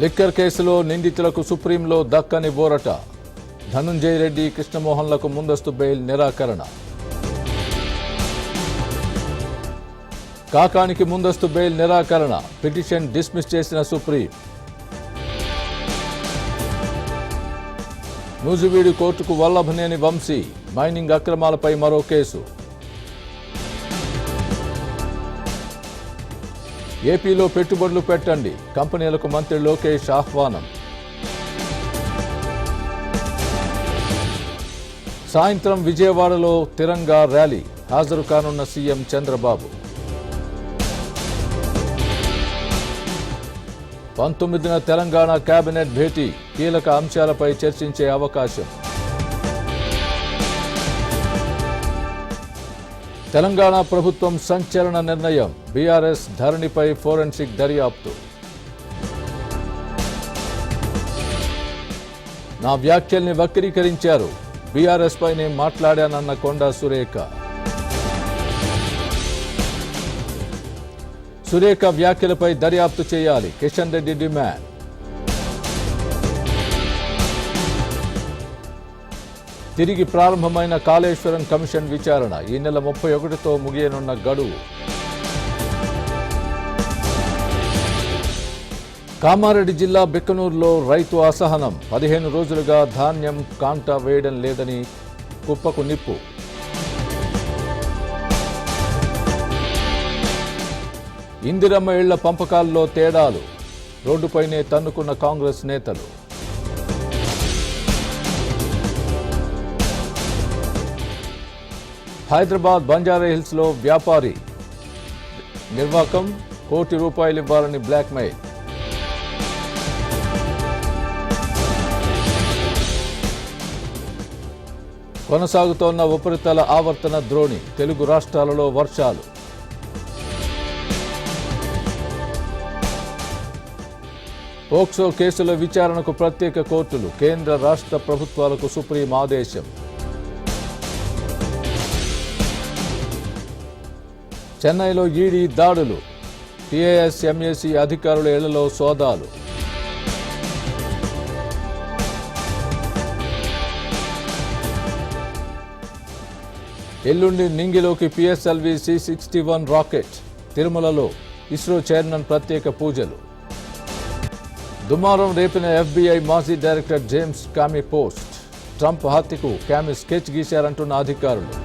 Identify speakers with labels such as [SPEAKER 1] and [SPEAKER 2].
[SPEAKER 1] Liquor కేసులో నిందితులకు సుప్రీంలో దక్కని బోరట. ధనుంజయ రెడ్డి, కృష్ణమోహన్లకు ముందస్తు బెయిల్ నిరాకరణ. కాకానికి ముందస్తు బెయిల్ నిరాకరణ. పిటిషన్ డిస్మిస్ చేసిన సుప్రీం. నూజివీడు కోర్టుకు వల్లభనేని వంశీ. మైనింగ్ అక్రమాలపై మరో కేసు. ఏపీలో పెట్టుబడులు పెట్టండి, కంపెనీలకు మంత్రి లోకేష్ ఆహ్వానం. సాయంత్రం విజయవాడలో తిరంగా ర్యాలీ. హాజరు కానున్న సీఎం చంద్రబాబు. 19న తెలంగాణ కేబినెట్ భేటీ. కీలక అంశాలపై చర్చించే అవకాశం. తెలంగాణ ప్రభుత్వం సంచలన నిర్ణయం. బీఆర్ఎస్ ధరణిపై ఫోరెన్సిక్ దర్యాప్తు. నా వ్యాఖ్యల్ని వక్రీకరించారు, బీఆర్ఎస్ పైనే మాట్లాడానన్న కొండా సురేఖ. సురేఖ వ్యాఖ్యలపై దర్యాప్తు చేయాలి, కిషన్ రెడ్డి డిమాండ్. తిరిగి ప్రారంభమైన కాళేశ్వరం కమిషన్ విచారణ. ఈ నెల 31తో ముగియనున్న గడువు. కామారెడ్డి జిల్లా బిక్కనూరులో రైతు అసహనం. 15 రోజులుగా ధాన్యం కాంట వేయడం లేదని కుప్పకు నిప్పు. ఇందిరమ్మ ఇళ్ల పంపకాల్లో తేడాలు. రోడ్డుపైనే తన్నుకున్న కాంగ్రెస్ నేతలు. హైదరాబాద్ బంజారాహిల్స్లో వ్యాపారి నిర్వాకం. ₹1 కోటి ఇవ్వాలని బ్లాక్మెయిల్. కొనసాగుతోన్న ఉపరితల ఆవర్తన ద్రోణి. తెలుగు రాష్ట్రాలలో వర్షాలు. పోక్సో కేసుల విచారణకు ప్రత్యేక కోర్టులు. కేంద్ర రాష్ట్ర ప్రభుత్వాలకు సుప్రీం ఆదేశం. చెన్నైలో ఈడీ దాడులు. టీఏఎస్ ఎంఏసీ అధికారుల ఇళ్లలో సోదాలు. ఎల్లుండి నింగిలోకి పిఎస్ఎల్వి C-61 రాకెట్. తిరుమలలో ఇస్రో చైర్మన్ ప్రత్యేక పూజలు. దుమారం రేపిన FBI మాజీ డైరెక్టర్ జేమ్స్ కామీ పోస్ట్. ట్రంప్ హత్యకు కామీ స్కెచ్ గీశారంటున్న అధికారులు.